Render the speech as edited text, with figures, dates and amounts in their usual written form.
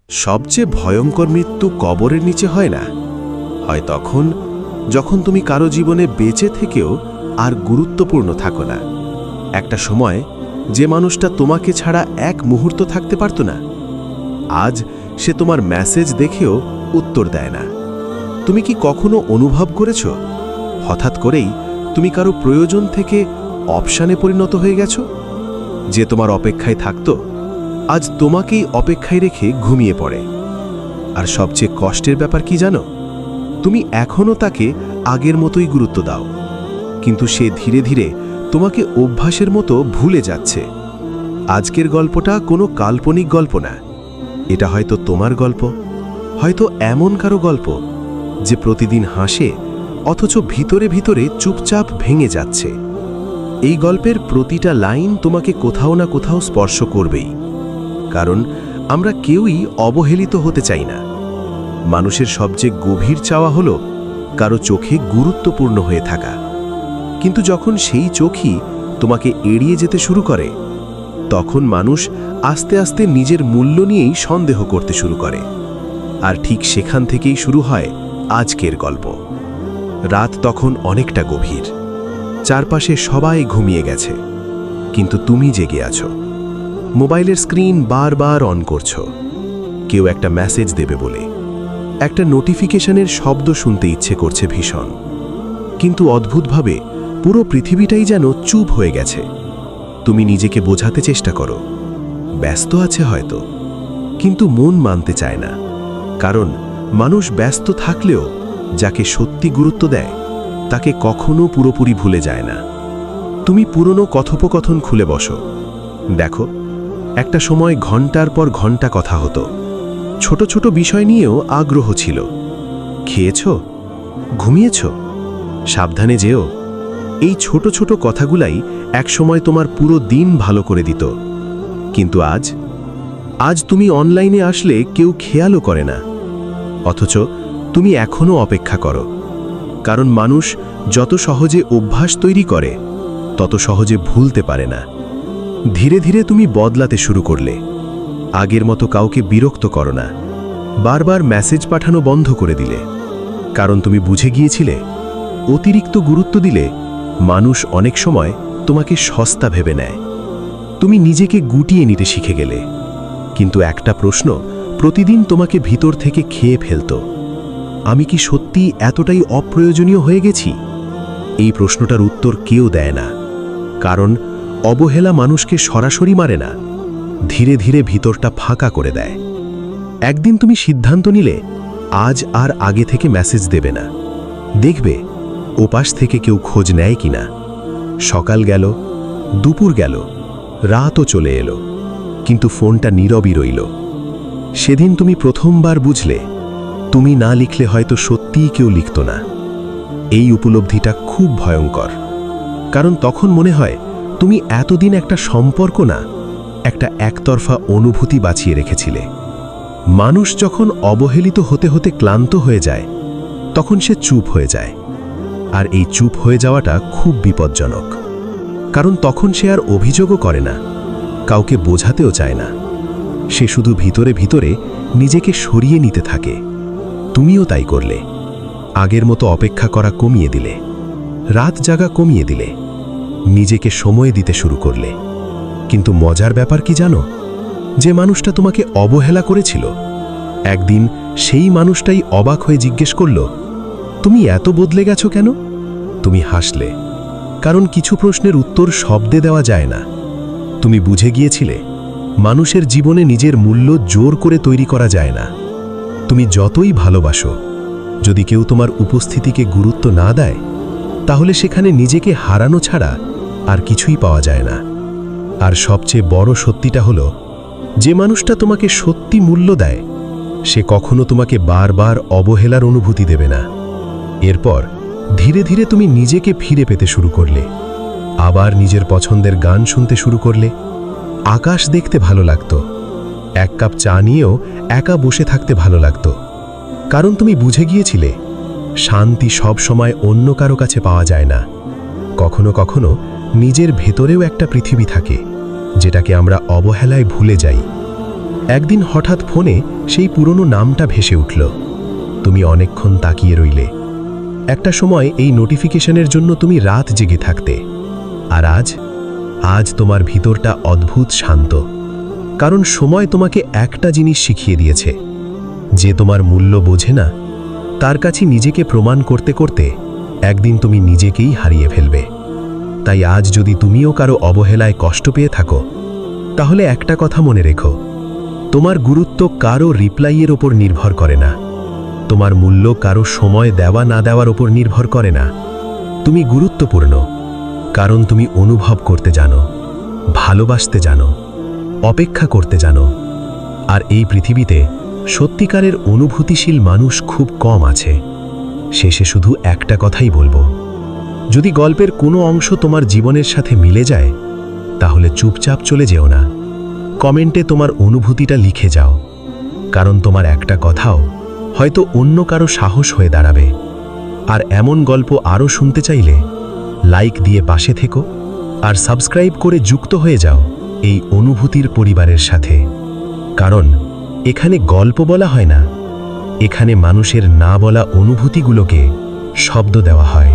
সবচেয়ে ভয়ঙ্কর মৃত্যু কবরের নিচে হয় না, হয় তখন যখন তুমি কারো জীবনে বেঁচে থেকেও আর গুরুত্বপূর্ণ থাকো না। একটা সময় যে মানুষটা তোমাকে ছাড়া এক মুহূর্ত থাকতে পারত না, আজ সে তোমার মেসেজ দেখেও উত্তর দেয় না। তুমি কি কখনো অনুভব করেছ হঠাৎ করেই তুমি কারো প্রয়োজন থেকে অপশানে পরিণত হয়ে গেছো? যে তোমার অপেক্ষায় থাকতো আজ তোমাকেই অপেক্ষায় রেখে ঘুমিয়ে পড়ে। আর সবচেয়ে কষ্টের ব্যাপার কি জানো? তুমি এখনও তাকে আগের মতোই গুরুত্ব দাও, কিন্তু সে ধীরে ধীরে তোমাকে অভ্যাসের মতো ভুলে যাচ্ছে। আজকের গল্পটা কোনো কাল্পনিক গল্প না, এটা হয়তো তোমার গল্প, হয়তো এমন কারো গল্প যে প্রতিদিন হাসে অথচ ভিতরে ভিতরে চুপচাপ ভেঙে যাচ্ছে। এই গল্পের প্রতিটা লাইন তোমাকে কোথাও না কোথাও স্পর্শ করবেই, কারণ আমরা কেউই অবহেলিত হতে চাই না। মানুষের সবচেয়ে গভীর চাওয়া হলো কারো চোখে গুরুত্বপূর্ণ হয়ে থাকা, কিন্তু যখন সেই চোখই তোমাকে এড়িয়ে যেতে শুরু করে, তখন মানুষ আস্তে আস্তে নিজের মূল্য নিয়েই সন্দেহ করতে শুরু করে। আর ঠিক সেখান থেকেই শুরু হয় আজকের গল্প। রাত তখন অনেকটা গভীর, চারপাশে সবাই ঘুমিয়ে গেছে, কিন্তু তুমি জেগে আছো। মোবাইলের স্ক্রিন বারবার অন করছো, কেউ একটা মেসেজ দেবে বলে, একটা নোটিফিকেশনের শব্দ শুনতে ইচ্ছে করছে ভীষণ, কিন্তু অদ্ভুতভাবে পুরো পৃথিবীটাই যেন চুপ হয়ে গেছে। তুমি নিজেকে বোঝাতে চেষ্টা করো ব্যস্ত আছে হয়তো, কিন্তু মন মানতে চায় না, কারণ মানুষ ব্যস্ত থাকলেও যাকে সত্যি গুরুত্ব দেয় তাকে কখনো পুরোপুরি ভুলে যায় না। তুমি পুরনো কথোপকথন খুলে বসো, দেখো একটা সময় ঘন্টার পর ঘন্টা কথা হতো, ছোট ছোট বিষয় নিয়েও আগ্রহ ছিল। খেয়েছ, ঘুমিয়েছ, সাবধানে যেও, এই ছোট ছোট কথাগুলাই একসময় তোমার পুরো দিন ভালো করে দিত। কিন্তু আজ তুমি অনলাইনে আসলে কেউ খেয়ালও করে না, অথচ তুমি এখনও অপেক্ষা করো, কারণ মানুষ যত সহজে অভ্যাস তৈরি করে তত সহজে ভুলতে পারে না। ধীরে ধীরে তুমি বদলাতে শুরু করলে, আগের মতো কাউকে বিরক্ত করো না, বারবার মেসেজ পাঠানো বন্ধ করে দিলে, কারণ তুমি বুঝে গিয়েছিলে অতিরিক্ত গুরুত্ব দিলে মানুষ অনেক সময় তোমাকে সস্তা ভেবে নেয়। তুমি নিজেকে গুটিয়ে নিতে শিখে গেলে, কিন্তু একটা প্রশ্ন প্রতিদিন তোমাকে ভিতর থেকে খেয়ে ফেলত, আমি কি সত্যি এতটাই অপ্রয়োজনীয় হয়ে গেছি? এই প্রশ্নটার উত্তর কেউ দেয় না, কারণ অবহেলা মানুষকে সরাসরি মারে না, ধীরে ধীরে ভিতরটা ফাঁকা করে দেয়। একদিন তুমি সিদ্ধান্ত নিলে আজ আর আগে থেকে মেসেজ দেবে না, দেখবে ওপাশ থেকে কেউ খোঁজ নেয় কিনা। সকাল গেল, দুপুর গেল, রাতও চলে এলো, কিন্তু ফোনটা নীরবই রইল। সেদিন তুমি প্রথমবার বুঝলে তুমি না লিখলে হয়তো সত্যিই কেউ লিখত না। এই উপলব্ধিটা খুব ভয়ঙ্কর, কারণ তখন মনে হয় তুমি এতদিন একটা সম্পর্ক না, একটা একতরফা অনুভূতি বাঁচিয়ে রেখেছিলে। মানুষ যখন অবহেলিত হতে হতে ক্লান্ত হয়ে যায় তখন সে চুপ হয়ে যায়, আর এই চুপ হয়ে যাওয়াটা খুব বিপজ্জনক, কারণ তখন সে আর অভিযোগও করে না, কাউকে বোঝাতেও চায় না, সে শুধু ভিতরে ভিতরে নিজেকে সরিয়ে নিতে থাকে। তুমিও তাই করলে, আগের মতো অপেক্ষা করা কমিয়ে দিলে, রাত জাগা কমিয়ে দিলে, নিজেকে সময় দিতে শুরু করলে। কিন্তু মজার ব্যাপার কি জানো? যে মানুষটা তোমাকে অবহেলা করেছিল, একদিন সেই মানুষটাই অবাক হয়ে জিজ্ঞেস করল, তুমি এত বদলে গেছো কেন? তুমি হাসলে, কারণ কিছু প্রশ্নের উত্তর শব্দে দেওয়া যায় না। তুমি বুঝে গিয়েছিলে মানুষের জীবনে নিজের মূল্য জোর করে তৈরি করা যায় না। তুমি যতই ভালোবাসো, যদি কেউ তোমার উপস্থিতিকে গুরুত্ব না দেয়, তাহলে সেখানে নিজেকে হারানো ছাড়া আর কিছুই পাওয়া যায় না। আর সবচেয়ে বড় সত্যিটা হলো, যে মানুষটা তোমাকে সত্যি মূল্য দেয় সে কখনো তোমাকে বারবার অবহেলার অনুভূতি দেবে না। এরপর ধীরে ধীরে তুমি নিজেকে ফিরে পেতে শুরু করলে, আবার নিজের পছন্দের গান শুনতে শুরু করলে, আকাশ দেখতে ভালো লাগতো, এক কাপ চা নিয়েও একা বসে থাকতে ভালো লাগতো, কারণ তুমি বুঝে গিয়েছিলে শান্তি সব সময় অন্য কারো কাছে পাওয়া যায় না। কখনো কখনো নিজের ভেতরেও একটা পৃথিবী থাকে যেটাকে আমরা অবহেলায় ভুলে যাই। একদিন হঠাৎ ফোনে সেই পুরনো নামটা ভেসে উঠল। তুমি অনেকক্ষণ তাকিয়ে রইলে। একটা সময় এই নোটিফিকেশনের জন্য তুমি রাত জেগে থাকতে। আর আজ তোমার ভিতরটা অদ্ভুত শান্ত, কারণ সময় তোমাকে একটা জিনিস শিখিয়ে দিয়েছে, যে তোমার মূল্য বোঝে না তার কাছে নিজেকে প্রমাণ করতে করতে একদিন তুমি নিজেকেই হারিয়ে ফেলবে। তাই আজ যদি তুমিও কারো অবহেলায় কষ্ট পেয়ে থাকো, তাহলে একটা কথা মনে রেখো, তোমার গুরুত্ব কারো রিপ্লাইয়ের ওপর নির্ভর করে না, তোমার মূল্য কারো সময় দেওয়া না দেওয়ার ওপর নির্ভর করে না। তুমি গুরুত্বপূর্ণ কারণ তুমি অনুভব করতে জানো, ভালোবাসতে জানো, অপেক্ষা করতে জানো। আর এই পৃথিবীতে সত্যিকারের অনুভূতিশীল মানুষ খুব কম আছে। শেষে শুধু একটা কথাই বলবো, যদি গল্পের কোনো অংশ তোমার জীবনের সাথে মিলে যায়, তাহলে চুপচাপ চলে যেও না, কমেন্টে তোমার অনুভূতিটা লিখে যাও, কারণ তোমার একটা কথাও হয়তো অন্য কারো সাহস হয়ে দাঁড়াবে। আর এমন গল্প আরও শুনতে চাইলে লাইক দিয়ে পাশে থেকো আর সাবস্ক্রাইব করে যুক্ত হয়ে যাও এই অনুভূতির পরিবারের সাথে। কারণ এখানে গল্প বলা হয় না, এখানে মানুষের না বলা অনুভূতিগুলোকে শব্দ দেওয়া হয়।